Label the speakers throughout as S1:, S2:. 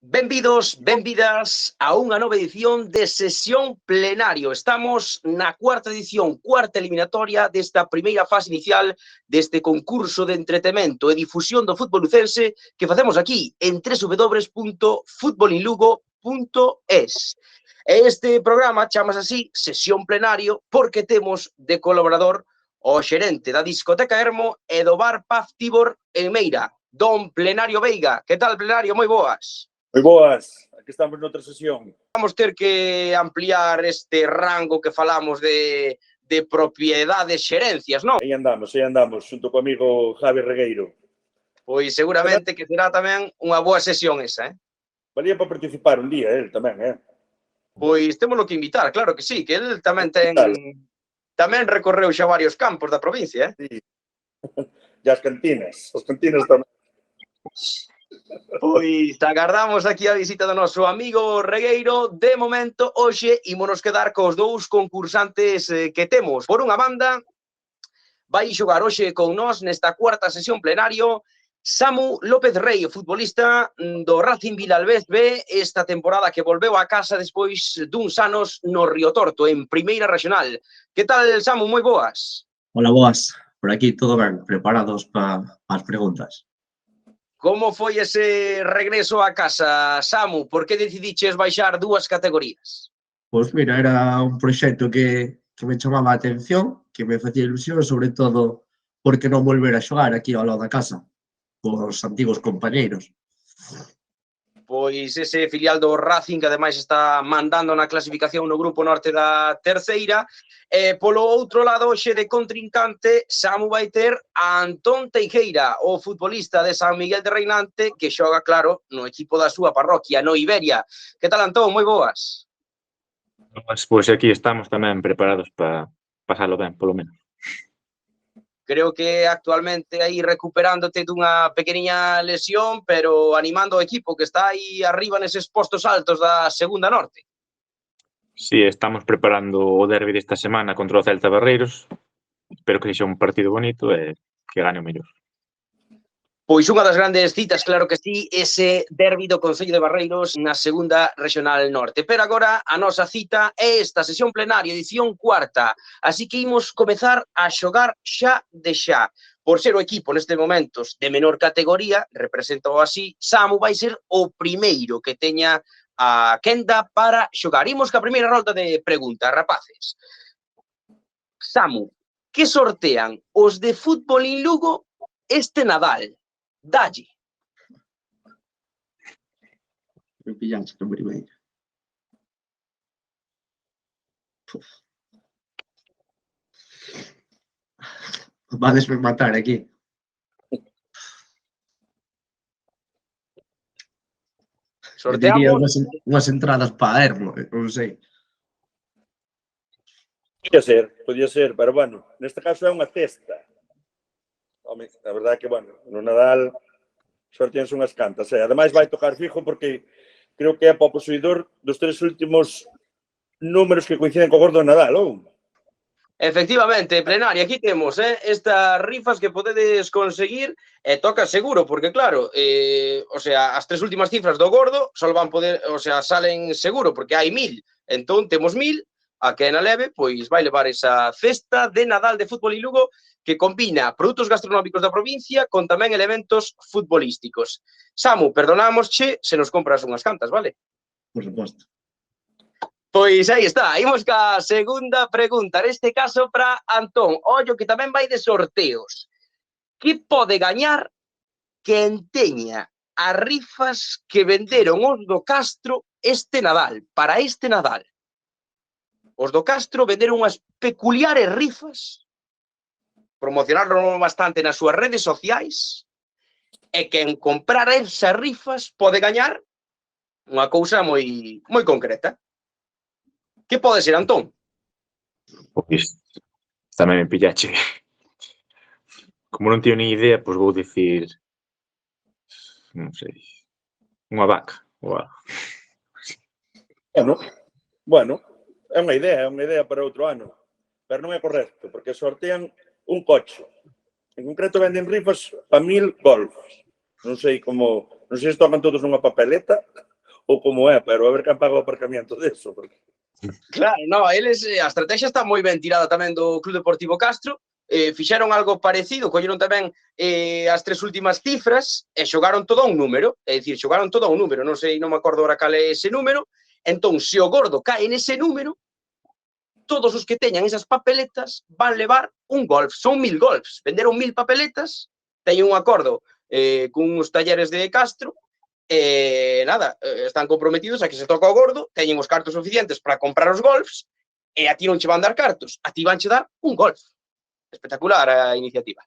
S1: Benvidos, benvidas a unha nova edición de Sesión Plenario. Estamos na cuarta edición, cuarta eliminatoria desta primeira fase inicial deste concurso de entretemento e difusión do fútbol lucense que facemos aquí en www.futbolinlugo.es. E este programa chamas así Sesión Plenario porque temos de colaborador o xerente da discoteca Hermo e do bar Paz Tibor en Meira, don Plenario Veiga. Que tal, Plenario? Moi boas.
S2: Moi boas, aquí estamos noutra sesión.
S1: Vamos ter que ampliar este rango que falamos de propiedades xerencias, non?
S2: Aí andamos, xunto co amigo Javi Regueiro.
S1: Pois seguramente que será tamén unha boa sesión esa,
S2: Valía para participar un día, el tamén,
S1: Pois témolo que invitar, claro que sí, que el tamén tamén recorreu xa varios campos da provincia,
S2: Sí. E as cantinas tamén.
S1: Pois agardamos aquí a visita do noso amigo Regueiro. De momento, hoxe, ímonos quedar cos dous concursantes que temos. Por unha banda, vai xogar hoxe con nós nesta cuarta sesión plenario Samu López Rey, o futbolista do Racing Vilalbés B, esta temporada que volveu a casa despois duns anos no Río Torto, en Primeira Regional. Que tal, Samu? Moi boas.
S3: Hola, boas. Por aquí todo ben, preparados para as preguntas.
S1: Como foi ese regreso a casa, Samu? Por que decidiches baixar dúas categorías?
S3: Pois mira, era un proxecto que me chamaba a atención, que me facía ilusión, sobre todo porque non volver a xogar aquí ao lado da casa, cos antigos compañeiros.
S1: Pois ese filial do Racing que ademais está mandando na clasificación no grupo norte da terceira. Polo outro lado, hoxe de contrincante, Samu vai ter a Antón Teijeira, o futbolista de San Miguel de Reinante, que xoga, claro, no equipo da súa parroquia, no Iberia. Que tal, Antón? Moi boas.
S4: Pois aquí estamos tamén preparados para pasalo ben, polo menos.
S1: Creo que actualmente aí recuperándote dunha pequeniña lesión, pero animando o equipo que está aí arriba neses postos altos da segunda norte.
S4: Sí, estamos preparando o derbi desta semana contra o Celta Barreiros. Espero que sexa un partido bonito e que gane o mellor.
S1: Pois unha das grandes citas, claro que sí, ese derbi do Concello de Barreiros na segunda regional norte. Pero agora a nosa cita é esta sesión plenaria, edición cuarta. Así que imos comezar a xogar xa de xa. Por ser o equipo nestes momentos de menor categoría, representado así, Samu vai ser o primeiro que teña a quenda para xogar. Imos ca primeira rolda de preguntas, rapaces. Samu, que sortean os de Fútbol en Lugo este Nadal? Dalle.
S3: Me pillaste na primeira. Vadesme matar aquí. Diría unhas entradas para Hermo, non sei.
S2: Podía ser, pero bueno, neste caso é unha cesta. Home, a verdade é que, bueno, no Nadal sorteanse unhas cantas. Ademais vai tocar fijo porque creo que é para o posuidor dos tres últimos números que coinciden co gordo Nadal, ou?
S1: Efectivamente, plenaria, aquí temos estas rifas que podedes conseguir e toca seguro, porque claro, as tres últimas cifras do gordo só van poder, salen seguro, porque hai 1000. Entón, temos 1000, a que na leve, pois vai levar esa cesta de Nadal de Fútbol en Lugo que combina produtos gastronómicos da provincia con tamén elementos futbolísticos. Samu, perdonámosche se nos compras unhas cantas, vale?
S3: Por suposto.
S1: Pois aí está, imos ca segunda pregunta, neste caso para Antón. Ollo que tamén vai de sorteos. Que pode gañar quen teña as rifas que venderon os do Castro este Nadal, para este Nadal? Os do Castro venderon unhas peculiares rifas, promocionaron bastante nas súas redes sociais, e quen comprar esas rifas pode gañar unha cousa moi concreta. Que pode ser, Antón?
S4: Pois tamén me pillache. Como non teño ni idea, pois vou dicir, non sei, unha vaca ou algo.
S2: Bueno, é unha idea para outro ano, pero non é correcto, porque sortean un coche. En concreto venden rifas para 1000 Golf. Non sei se tocan todos nunha papeleta ou como é, pero a ver quen paga o aparcamiento deso. Porque...
S1: Claro, no, eles, a estrategia está moi ben tirada tamén do Club Deportivo Castro, fixeron algo parecido, colleron tamén as 3 últimas cifras e xogaron todo a un número, é dicir, xogaron todo a un número, non sei, non me acordo ahora cal é ese número, entón, se o gordo cae nese número, todos os que teñan esas papeletas van levar un golf, son 1000 golfs, venderon 1000 papeletas, teñen un acordo cun uns talleres de Castro, nada, están comprometidos a que se toca o gordo, teñen os cartos suficientes para comprar os golfs, e a ti non che van dar cartos, a ti van che dar un golf. Espectacular a iniciativa.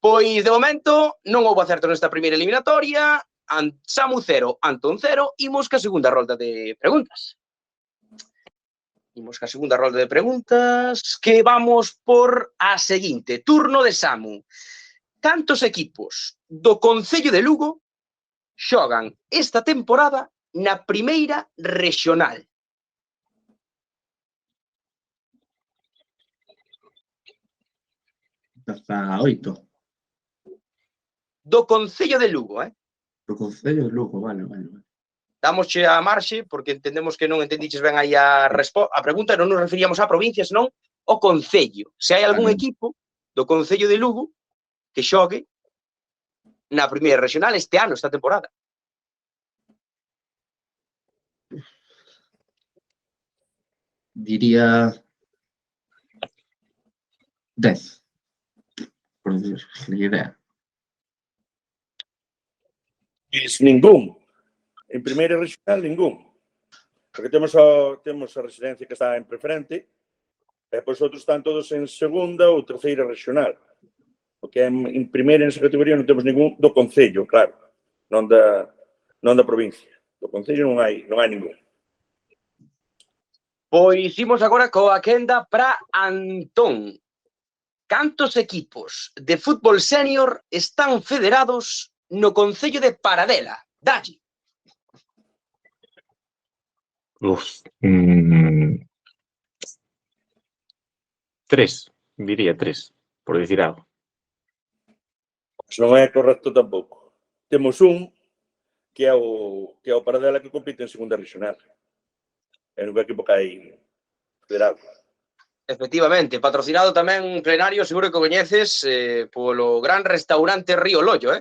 S1: Pois, de momento, non houve acerto nesta primeira eliminatoria, Samu 0, Antón 0, imos ca segunda rolda de preguntas. Imos ca segunda rolda de preguntas, que vamos por a seguinte. Turno de Samu. Cantos equipos do Concello de Lugo xogan esta temporada na primeira rexional?
S3: Hasta 8.
S1: Do Concello de Lugo,
S3: O Concello de Lugo, vale.
S1: Dámosche a marxe, porque entendemos que non entendiches ben aí a pregunta, non nos referíamos á provincia, senón ao Concello. Se hai algún equipo do Concello de Lugo que xogue na primeira regional este ano, esta temporada.
S3: Diría 10. Por decir, ni idea.
S2: Pois ningún. En primeira regional, ningún. Porque temos a residencia que está en preferente, e pois outros están todos en segunda ou terceira regional. Porque en primeira e en esa categoría non temos ningún do Concello, claro. Non da provincia. Do Concello non hai ningún.
S1: Pois imos agora coa quenda para Antón. Cantos equipos de fútbol senior están federados no Concello de Paradela? Dalle.
S4: Tres, diría 3, por decir algo.
S2: Non é correcto tampouco. Temos un que é o Paradela que compite en segunda regional. É o equipo que hai federado.
S1: Efectivamente, patrocinado tamén un plenario, seguro que coñeces, polo gran restaurante Río Loio,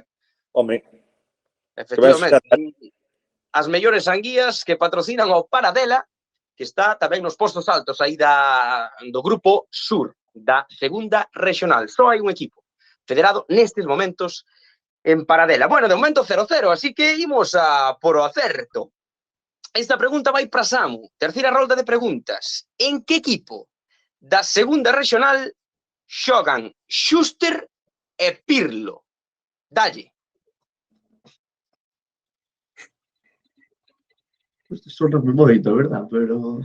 S2: Home,
S1: Efectivamente. As mellores anguías que patrocinan o Paradela, que está tamén nos postos altos aí do grupo Sur, da segunda regional. Só hai un equipo federado nestes momentos en Paradela. Bueno, de momento 0-0, así que imos a por o acerto. Esta pregunta vai para Samu. Terceira rolda de preguntas. En que equipo da segunda regional xogan Xuster e Pirlo? Dalle.
S3: Soname moito, verdad? Pero...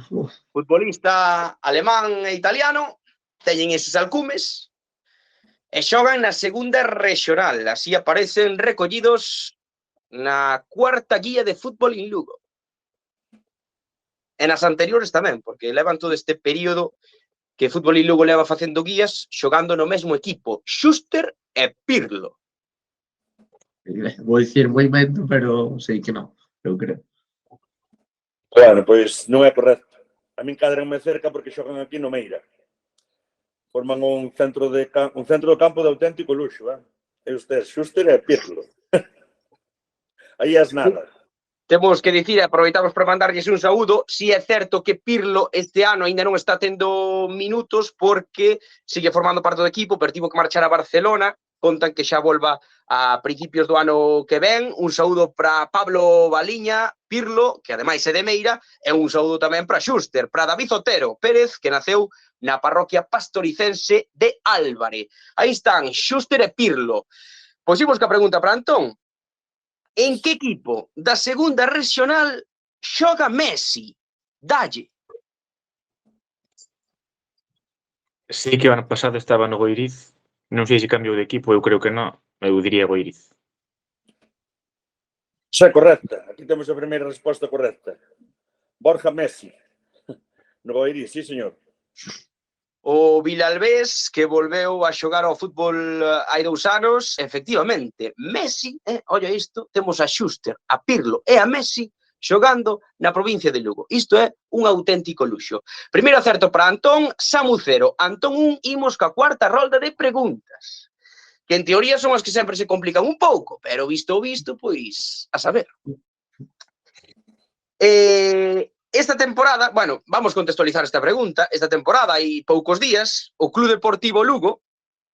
S1: Futbolista alemán e italiano, teñen eses alcumes, e xogan na segunda regional. Así aparecen recollidos na cuarta guía de fútbol en Lugo. E nas anteriores tamén, porque levan todo este período que Fútbol en Lugo leva facendo guías, xogando no mesmo equipo, Xuster e Pirlo.
S3: Vou dicir movimento, pero sei que non, eu creo.
S2: Bueno, pois non é correcto. A min cadranme cerca porque xogan aquí no Meira. Forman un centro do campo de auténtico luxo, E ustedes, Xuster e Pirlo. Aí as nada.
S1: Temos que dicir, aproveitamos para mandarlles un saúdo, si é certo que Pirlo este ano ainda non está tendo minutos porque sigue formando parte do equipo, pero tivo que marchar a Barcelona, contan que xa volva a principios do ano que ven. Un saúdo para Pablo Baliña, Pirlo, que ademais é de Meira, e un saúdo tamén para Xuster, para David Otero Pérez, que naceu na parroquia pastoricense de Álvare. Aí están, Xuster e Pirlo. Pois imos ca pregunta para Antón. En que equipo da segunda regional xoga Messi? Dalle.
S4: Sei que o ano pasado estaba no Goiriz, non sei se cambiou de equipo, eu creo que non, eu diría Goiriz.
S2: Xa é correcta, aquí temos a primeira resposta correcta. Borja Messi. No Goiriz, sí, señor.
S1: O Vilalbés, que volveu a xogar ao fútbol hai 2 anos, efectivamente, Messi, olla isto, temos a Xuster, a Pirlo e a Messi xogando na provincia de Lugo. Isto é un auténtico luxo. Primeiro acerto para Antón, Samu 0, Antón 1, imos ca cuarta rolda de preguntas. Que en teoría son as que sempre se complican un pouco, pero visto o visto, pois, a saber. Esta temporada, bueno, vamos contextualizar esta pregunta, esta temporada hai poucos días, o Club Deportivo Lugo,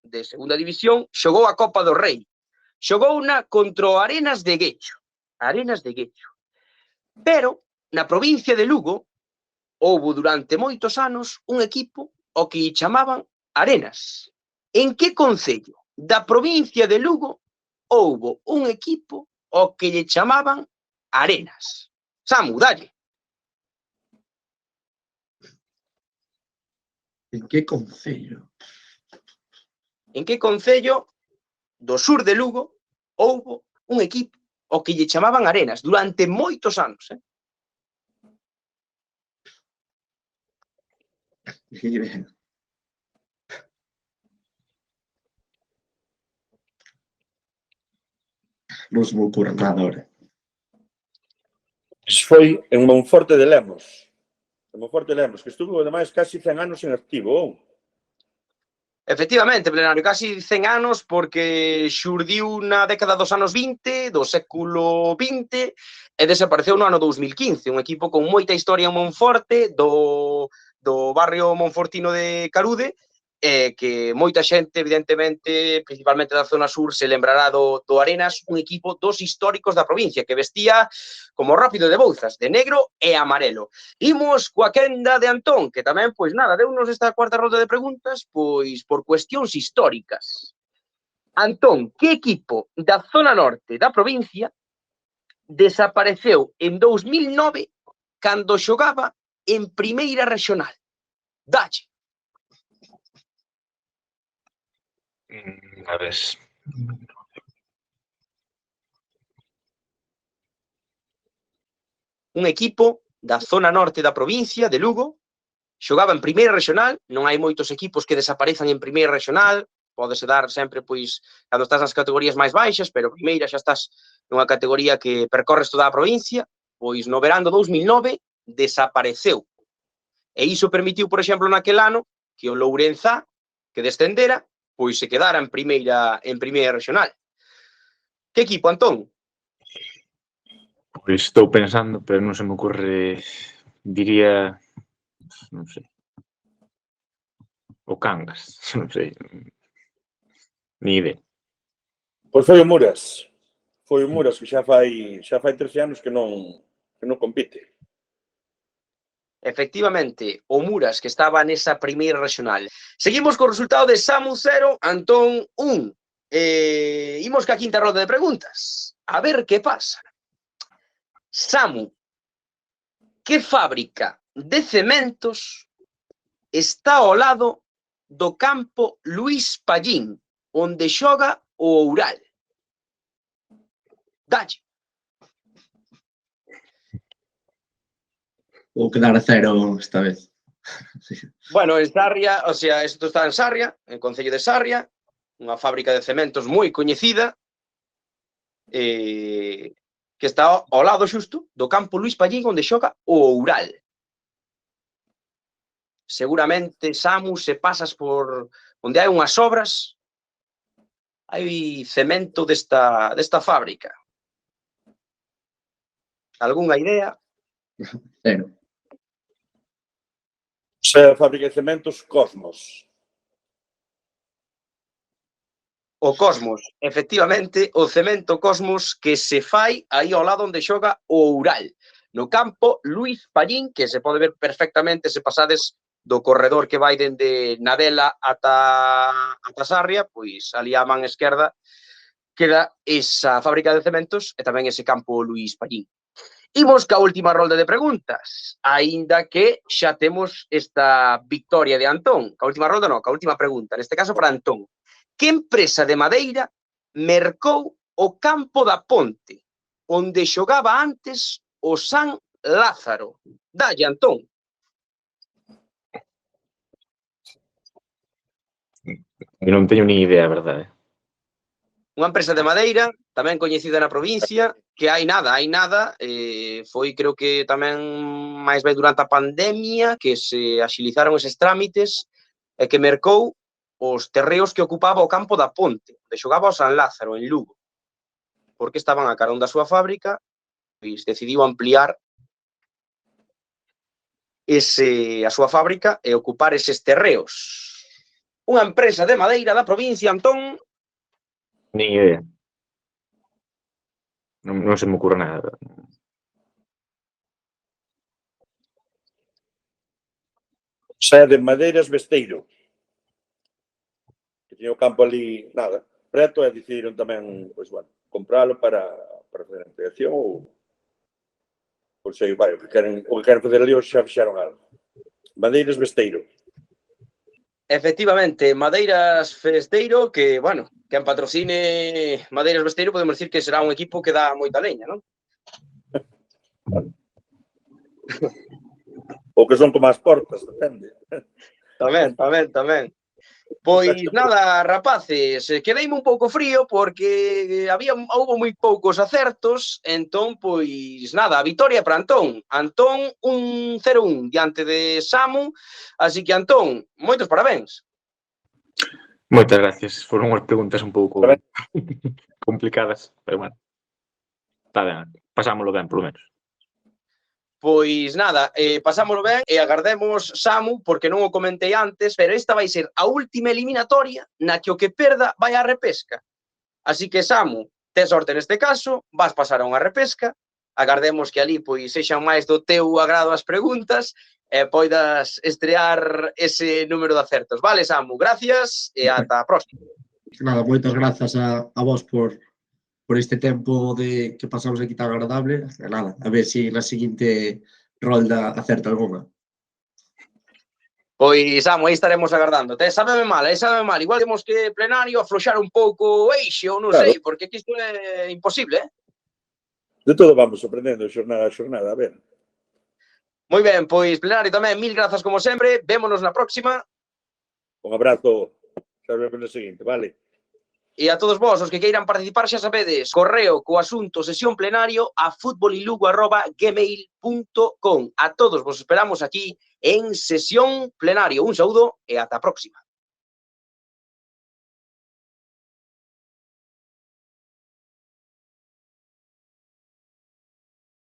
S1: de segunda división, xogou a Copa do Rei. Xogouna contra o Arenas de Guecho. Arenas de Guecho. Pero, na provincia de Lugo, houbo durante moitos anos un equipo ao que chamaban Arenas. En que concello da provincia de Lugo houbo un equipo ao que lle chamaban Arenas? Samu, dalle.
S3: En que concello?
S1: En que concello do sur de Lugo houbo un equipo ao que lle chamaban Arenas durante moitos anos,
S3: Ni idea. Non se me ocurre nada ahora.
S2: Iso foi en Monforte de Lemos. En Monforte de Lemos, que estuvo, ademais, casi 100 anos en activo.
S1: Efectivamente, Plenario, casi 100 anos porque xurdiu na década dos anos 20, do século 20, e desapareceu no ano 2015. Un equipo con moita historia en Monforte, do barrio monfortino de Carude, que moita xente, evidentemente, principalmente da zona sur, se lembrará do Arenas, un equipo dos históricos da provincia, que vestía como Rápido de Bouzas, de negro e amarelo. Imos coa quenda de Antón, que tamén, pois nada, deunos esta cuarta ronda de preguntas, pois por cuestións históricas. Antón, que equipo da zona norte da provincia desapareceu en 2009 cando xogaba en Primeira Regional? Dalle.
S4: A ver.
S1: Un equipo da zona norte da provincia de Lugo, xogaba en Primeira Regional, non hai moitos equipos que desaparezan en Primeira Regional, pódese dar sempre, pois, cando estás nas categorías máis baixas, pero primeira xa estás nunha categoría que percorres toda a provincia, pois no verán do 2009 desapareceu. E iso permitiu, por exemplo, naquel ano, que o Lourenzá, que descendera, pois se quedara en Primeira Regional. Que equipo, Antón?
S4: Pois estou pensando, pero non se me ocurre, diría, non sei, o Cangas, non sei, ni idea.
S2: Pois foi o Muras. Foi o Muras, que xa fai 13 anos que non compite.
S1: Efectivamente, o Muras, que estaba nesa Primeira Regional. Seguimos co resultado de Samu 0, Antón 1. Imos ca quinta ronda de preguntas. A ver que pasa. Samu, que fábrica de cementos está ao lado do campo Luís Pallín, onde xoga o Oural? Dalle.
S3: Vou quedar a 0 esta vez.
S1: Bueno, en Sarria, o sea, isto está en Sarria, en Concello de Sarria, unha fábrica de cementos moi coñecida, que está ao lado xusto do campo Luís Pallín, onde xoga o Oural. Seguramente, Samu, se pasas por onde hai unhas obras, hai cemento desta fábrica. Algúnha idea?
S3: 0.
S2: Xa a fábrica de cementos Cosmos.
S1: O Cosmos, efectivamente, o cemento Cosmos que se fai aí ao lado onde xoga o Oural, no campo Luís Pallín, que se pode ver perfectamente se pasades do corredor que vai dende Nadela ata Sarria, pois ali á man esquerda queda esa fábrica de cementos e tamén ese campo Luís Pallín. Imos ca última rolda de preguntas, aínda que xa temos esta victoria de Antón. Ca última rolda non, ca última pregunta, neste caso para Antón. Que empresa de madeira mercou o campo da Ponte, onde xogaba antes o San Lázaro? Dalle, Antón.
S4: Eu non teño ni idea, a verdade.
S1: Unha empresa de madeira, tamén coñecida na provincia, que hai nada, foi creo que tamén máis ben durante a pandemia que se axilizaron eses trámites e que mercou os terreos que ocupaba o campo da Ponte, onde xogaba o San Lázaro, en Lugo, porque estaban a carón da súa fábrica, pois decidiu ampliar a súa fábrica e ocupar eses terreos. Unha empresa de madeira da provincia, Antón.
S4: Ni idea. Non se me ocurre nada.
S2: Sede Madeiras Besteiro. Que tiña o campo ali, nada, preto, e decidiron tamén, pois, bueno, compralo para fazer a ampliación ou sei, vai, o que queren fazer ali, xa fixeron algo. Madeiras Besteiro.
S1: Efectivamente, Madeiras Besteiro, que, bueno, quen patrocine Madeiras Besteiro podemos decir que será un equipo que dá moita leña, non?
S2: Ou que son como as portas, depende.
S1: Tamén. Pois nada, rapaces, quedeime un pouco frío porque houbo moi poucos acertos, entón, pois nada, a vitoria para Antón. Antón 1-0-1 diante de Samu, así que Antón, moitos parabéns.
S4: Moitas gracias. Foron unhas preguntas un pouco complicadas, pero bueno. Está ben, pasámoslo ben, polo menos.
S1: Pois nada, pasámoslo ben e agardemos, Samu, porque non o comentei antes, pero esta vai ser a última eliminatoria na que o que perda vai á repesca. Así que, Samu, tes sorte neste caso, vas pasar a unha repesca, agardemos que ali pois sexan máis do teu agrado as preguntas e poidas estrear ese número de acertos. Vale, Samu, gracias e ata a próxima.
S3: Nada, moitas grazas a vos por este tempo que pasamos aquí tan agradable. E nada, a ver se na seguinte rolda acerta alguna.
S1: Pois, Samu, aí estaremos agardando. Sábeme mal. Igual temos que plenario afloxar un pouco o eixe, ou non sei, porque aquí isto é imposible,
S2: De todo vamos aprendendo xornada a xornada, a ver.
S1: Moi ben, pois, plenario tamén, mil grazas como sempre. Vémonos na próxima.
S2: Un abrazo. Xa vemos no seguinte, vale?
S1: E a todos vos, os que queiran participar, xa sabedes, correo co asunto sesión plenario a futbolilugo@gmail.com. A todos vos esperamos aquí en sesión plenario. Un saúdo e ata a próxima.